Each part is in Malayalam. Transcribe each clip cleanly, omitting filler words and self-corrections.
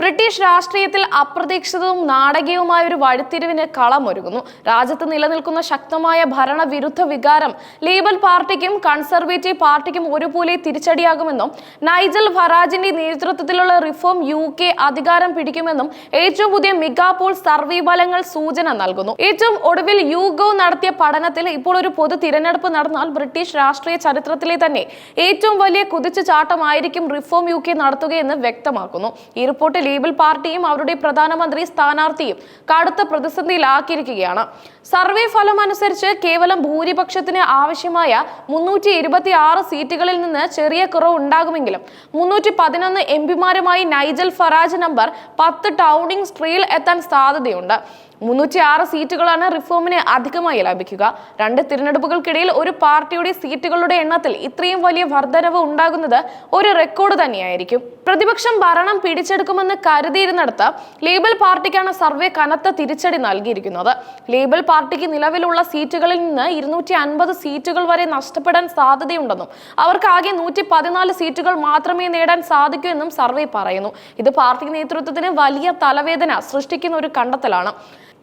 ബ്രിട്ടീഷ് രാഷ്ട്രീയത്തിൽ അപ്രതീക്ഷിതവും നാടകീയവുമായ ഒരു വഴിത്തിരിവിന് കളമൊരുങ്ങുന്നു. രാജ്യത്ത് നിലനിൽക്കുന്ന ശക്തമായ ഭരണവിരുദ്ധ വികാരം ലേബർ പാർട്ടിക്കും കൺസർവേറ്റീവ് പാർട്ടിക്കും ഒരുപോലെ തിരിച്ചടിയാകുമെന്നും നൈജൽ ഫറാജിന്റെ നേതൃത്വത്തിലുള്ള റിഫോം UK അധികാരം പിടിക്കുമെന്നും ഏറ്റവും പുതിയ മെഗാപോൾ സർവേ ഫലങ്ങൾ സൂചന നൽകുന്നു. ഏറ്റവും ഒടുവിൽ YouGov നടത്തിയ പഠനത്തിൽ ഇപ്പോൾ ഒരു പൊതു തിരഞ്ഞെടുപ്പ് നടന്നാൽ ബ്രിട്ടീഷ് രാഷ്ട്രീയ ചരിത്രത്തിലെ തന്നെ ഏറ്റവും വലിയ കുതിച്ചുചാട്ടമായിരിക്കും റിഫോം UK നടത്തുകയെന്ന് വ്യക്തമാക്കുന്നു. ഈ റിപ്പോർട്ട് ലേബർ പാർട്ടിയും അവരുടെ പ്രധാനമന്ത്രി സ്ഥാനാർത്ഥിയും കടുത്ത പ്രതിസന്ധിയിലാക്കിയിരിക്കുകയാണ്. സർവേ ഫലം അനുസരിച്ച് കേവലം ഭൂരിപക്ഷത്തിന് ആവശ്യമായ 326 സീറ്റുകളിൽ നിന്ന് ചെറിയ കുറവ് ഉണ്ടാകുമെങ്കിലും 311 MP-മാരുമായി നൈജൽ ഫറാജ് നമ്പർ 10 ടൗണിംഗ് സ്ട്രീറ്റിൽ എത്താൻ സാധ്യതയുണ്ട്. 306 സീറ്റുകളാണ് റിഫോമിന് അധികമായി ലഭിക്കുക. രണ്ട് തിരഞ്ഞെടുപ്പുകൾക്കിടയിൽ ഒരു പാർട്ടിയുടെ സീറ്റുകളുടെ എണ്ണത്തിൽ ഇത്രയും വലിയ വർധനവ് ഉണ്ടാകുന്നത് ഒരു റെക്കോർഡ് തന്നെയായിരിക്കും. പ്രതിപക്ഷം ഭരണം പിടിച്ചെടുക്കുമെന്ന് കരുതിയിരുന്നിടത്ത് ലേബർ പാർട്ടിക്കാണ് സർവേ കനത്ത തിരിച്ചടി നൽകിയിരിക്കുന്നത്. ലേബർ പാർട്ടിക്ക് നിലവിലുള്ള സീറ്റുകളിൽ നിന്ന് 250 സീറ്റുകൾ വരെ നഷ്ടപ്പെടാൻ സാധ്യതയുണ്ടെന്നും അവർക്ക് ആകെ 114 സീറ്റുകൾ മാത്രമേ നേടാൻ സാധിക്കൂ എന്നും സർവേ പറയുന്നു. ഇത് പാർട്ടി നേതൃത്വത്തിന് വലിയ തലവേദന സൃഷ്ടിക്കുന്ന ഒരു കണ്ടെത്തലാണ്.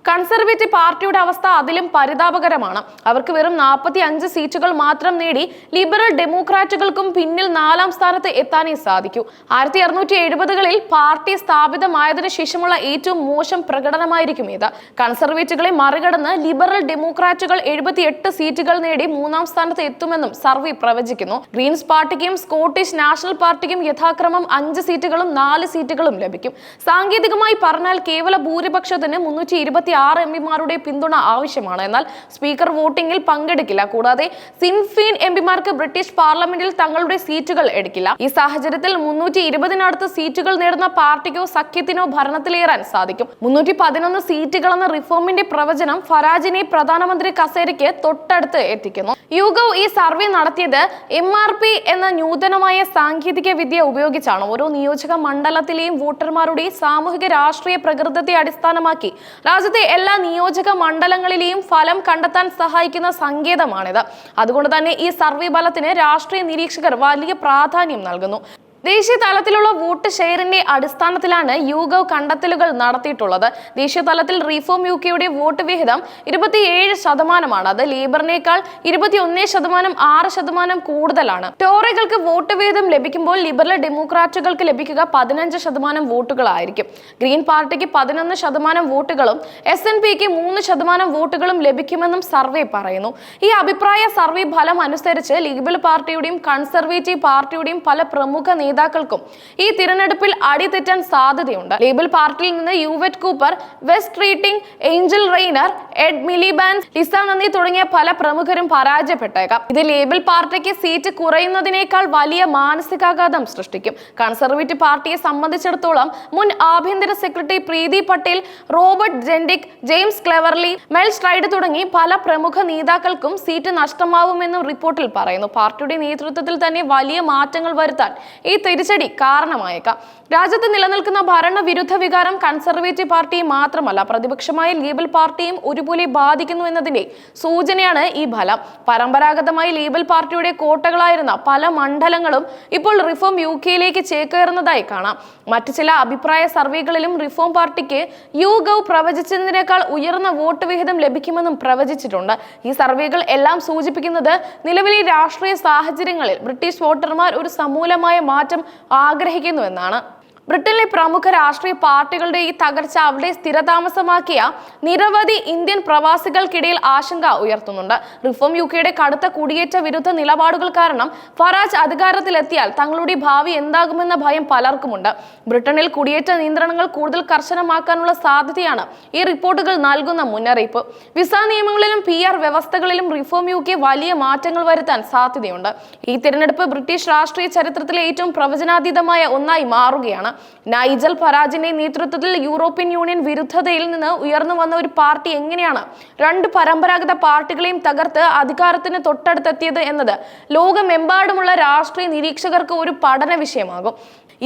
കൺസർവേറ്റീവ് പാർട്ടിയുടെ അവസ്ഥ അതിലും പരിതാപകരമാണ്. അവർക്ക് വെറും 45 സീറ്റുകൾ മാത്രം നേടി ലിബറൽ ഡെമോക്രാറ്റുകൾക്കും പിന്നിൽ 4ാം സ്ഥാനത്ത് എത്താനേ സാധിക്കൂ. 1670-കളിൽ പാർട്ടി സ്ഥാപിതമായതിനു ശേഷമുള്ള ഏറ്റവും മോശം പ്രകടനമായിരിക്കും ഇത്. കൺസർവേറ്റീവുകളെ മറികടന്ന് ലിബറൽ ഡെമോക്രാറ്റുകൾ 78 സീറ്റുകൾ നേടി 3ാം സ്ഥാനത്ത് എത്തുമെന്നും സർവേ പ്രവചിക്കുന്നു. ഗ്രീൻസ് പാർട്ടിക്കും സ്കോട്ടിഷ് നാഷണൽ പാർട്ടിക്കും യഥാക്രമം 5 സീറ്റുകളും 4 സീറ്റുകളും ലഭിക്കും. സാങ്കേതികമായി പറഞ്ഞാൽ കേവല ഭൂരിപക്ഷത്തിന് 326 MP-മാരുടെ പിന്തുണ ആവശ്യമാണ്. എന്നാൽ സ്പീക്കർ വോട്ടിംഗിൽ പങ്കെടുക്കില്ല. കൂടാതെ സിൻഫീൻ MP-മാർക്ക് ബ്രിട്ടീഷ് പാർലമെന്റിൽ തങ്ങളുടെ സീറ്റുകൾ എടുക്കില്ല. ഈ സാഹചര്യത്തിൽ 320-നടുത്ത് സീറ്റുകൾ നേടുന്ന പാർട്ടിക്കോ സഖ്യത്തിനോ ഭരണത്തിലേറാൻ സാധിക്കും. 311 സീറ്റുകളെന്ന റിഫോമിന്റെ പ്രവചനം ഫറാജിനെ പ്രധാനമന്ത്രി കസേരയ്ക്ക് തൊട്ടടുത്ത് എത്തിക്കുന്നു. YouGov ഈ സർവേ നടത്തിയത് MRP എന്ന നൂതനമായ സാങ്കേതിക വിദ്യ ഉപയോഗിച്ചാണ്. ഓരോ നിയോജക മണ്ഡലത്തിലെയും വോട്ടർമാരുടെ സാമൂഹിക രാഷ്ട്രീയ പ്രകൃതത്തെ അടിസ്ഥാനമാക്കി രാജ്യത്തെ എല്ലാ നിയോജക മണ്ഡലങ്ങളിലെയും ഫലം കണ്ടെത്താൻ സഹായിക്കുന്ന സങ്കേതമാണിത്. അതുകൊണ്ട് തന്നെ ഈ സർവേ ഫലത്തിന് രാഷ്ട്രീയ നിരീക്ഷകർ വലിയ പ്രാധാന്യം നൽകുന്നു. ദേശീയ തലത്തിലുള്ള വോട്ട് ഷെയറിന്റെ അടിസ്ഥാനത്തിലാണ് YouGov കണ്ടെത്തലുകൾ നടത്തിയിട്ടുള്ളത്. ദേശീയ തലത്തിൽ റിഫോം UKയുടെ വോട്ട് വിഹിതം 27%. അത് ലേബറിനേക്കാൾ 21%, 6% കൂടുതലാണ്. ടോറികൾക്ക് വോട്ട് വിഹിതം ലഭിക്കുമ്പോൾ ലിബറൽ ഡെമോക്രാറ്റുകൾക്ക് ലഭിക്കുക 15% വോട്ടുകളായിരിക്കും. ഗ്രീൻ പാർട്ടിക്ക് 11% വോട്ടുകളും SNPക്ക് 3% വോട്ടുകളും ലഭിക്കുമെന്നും സർവേ പറയുന്നു. ഈ അഭിപ്രായ സർവേ ഫലം അനുസരിച്ച് ലിബറൽ പാർട്ടിയുടെയും കൺസർവേറ്റീവ് പാർട്ടിയുടെയും പല പ്രമുഖ നേതാക്കൾക്കും ഈ തിരഞ്ഞെടുപ്പിൽ അടിതെറ്റാൻ സാധ്യതയുണ്ട്. ലേബർ പാർട്ടിയിൽ നിന്ന് Yvette Cooper, Wes Streeting, Angela Rayner, Ed Miliband, Lisa Nandy തുടങ്ങിയ പല പ്രമുഖരും പരാജയപ്പെട്ടേക്കാം. ഇത് ലേബർ പാർട്ടിക്ക് സീറ്റ് കുറയുന്നതിനേക്കാൾ വലിയ മാനസികാഘാതം സൃഷ്ടിക്കും. കൺസർവേറ്റീവ് പാർട്ടിയെ സംബന്ധിച്ചിടത്തോളം മുൻ ആഭ്യന്തര secretary Priti Patel, Robert Jenrick, James Cleverly, Mel Stride തുടങ്ങി പല പ്രമുഖ നേതാക്കൾക്കും സീറ്റ് നഷ്ടമാവുമെന്നും റിപ്പോർട്ടിൽ പറയുന്നു. പാർട്ടിയുടെ നേതൃത്വത്തിൽ തന്നെ വലിയ മാറ്റങ്ങൾ വരുത്താൻ ഈ തിരിച്ചടി കാരണമായേക്കാം. രാജ്യത്ത് നിലനിൽക്കുന്ന ഭരണവിരുദ്ധ വികാരം കൺസർവേറ്റീവ് പാർട്ടിയെ മാത്രമല്ല പ്രതിപക്ഷമായ ലേബർ പാർട്ടിയും ഒരുപോലെ ബാധിക്കുന്നു എന്നതിന്റെ സൂചനയാണ് ഈ ഫലം. പരമ്പരാഗതമായി ലേബർ പാർട്ടിയുടെ കോട്ടകളായിരുന്ന പല മണ്ഡലങ്ങളും ഇപ്പോൾ റിഫോം UKയിലേക്ക് ചേക്കേറുന്നതായി കാണാം. മറ്റു ചില അഭിപ്രായ സർവേകളിലും റിഫോം പാർട്ടിക്ക് YouGov പ്രവചിച്ചതിനേക്കാൾ ഉയർന്ന വോട്ട് വിഹിതം ലഭിക്കുമെന്നും പ്രവചിച്ചിട്ടുണ്ട്. ഈ സർവേകൾ എല്ലാം സൂചിപ്പിക്കുന്നത് നിലവിലെ രാഷ്ട്രീയ സാഹചര്യങ്ങളിൽ ബ്രിട്ടീഷ് വോട്ടർമാർ ഒരു സമൂലമായ മാറ്റം ആഗ്രഹിക്കുന്നുവെന്നാണ്. ബ്രിട്ടനിലെ പ്രമുഖ രാഷ്ട്രീയ പാർട്ടികളുടെ ഈ തകർച്ച അവിടെ സ്ഥിരതാമസമാക്കിയ നിരവധി ഇന്ത്യൻ പ്രവാസികൾക്കിടയിൽ ആശങ്ക ഉയർത്തുന്നുണ്ട്. റിഫോം UKയുടെ കടുത്ത കുടിയേറ്റ വിരുദ്ധ നിലപാടുകൾ കാരണം ഫറാജ് അധികാരത്തിലെത്തിയാൽ തങ്ങളുടെ ഭാവി എന്താകുമെന്ന ഭയം പലർക്കുമുണ്ട്. ബ്രിട്ടനിൽ കുടിയേറ്റ നിയന്ത്രണങ്ങൾ കൂടുതൽ കർശനമാക്കാനുള്ള സാധ്യതയാണ് ഈ റിപ്പോർട്ടുകൾ നൽകുന്ന മുന്നറിയിപ്പ്. വിസ നിയമങ്ങളിലും PR വ്യവസ്ഥകളിലും റിഫോം UK വലിയ മാറ്റങ്ങൾ വരുത്താൻ സാധ്യതയുണ്ട്. ഈ തിരഞ്ഞെടുപ്പ് ബ്രിട്ടീഷ് രാഷ്ട്രീയ ചരിത്രത്തിലെ ഏറ്റവും പ്രവചനാതീതമായ ഒന്നായി മാറുകയാണ്. നൈജൽ ഫറാജിന്റെ നേതൃത്വത്തിൽ യൂറോപ്യൻ യൂണിയൻ വിരുദ്ധതയിൽ നിന്ന് ഉയർന്നു വന്ന ഒരു പാർട്ടി എങ്ങനെയാണ് രണ്ട് പരമ്പരാഗത പാർട്ടികളെയും തകർത്ത് അധികാരത്തിന് തൊട്ടടുത്തെത്തിയത് എന്നത് ലോകമെമ്പാടുമുള്ള രാഷ്ട്രീയ നിരീക്ഷകർക്ക് ഒരു പഠന വിഷയമാകും.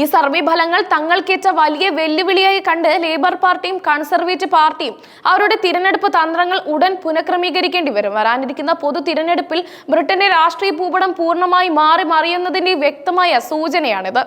ഈ സർവേ ഫലങ്ങൾ തങ്ങൾക്കേറ്റ വലിയ വെല്ലുവിളിയായി കണ്ട് ലേബർ പാർട്ടിയും കൺസർവേറ്റീവ് പാർട്ടിയും അവരുടെ തിരഞ്ഞെടുപ്പ് തന്ത്രങ്ങൾ ഉടൻ പുനഃക്രമീകരിക്കേണ്ടി വരും. വരാനിരിക്കുന്ന പൊതു തിരഞ്ഞെടുപ്പിൽ ബ്രിട്ടന്റെ രാഷ്ട്രീയ ഭൂപടം പൂർണ്ണമായി മാറി മറിയുന്നതിന്റെ വ്യക്തമായ സൂചനയാണിത്.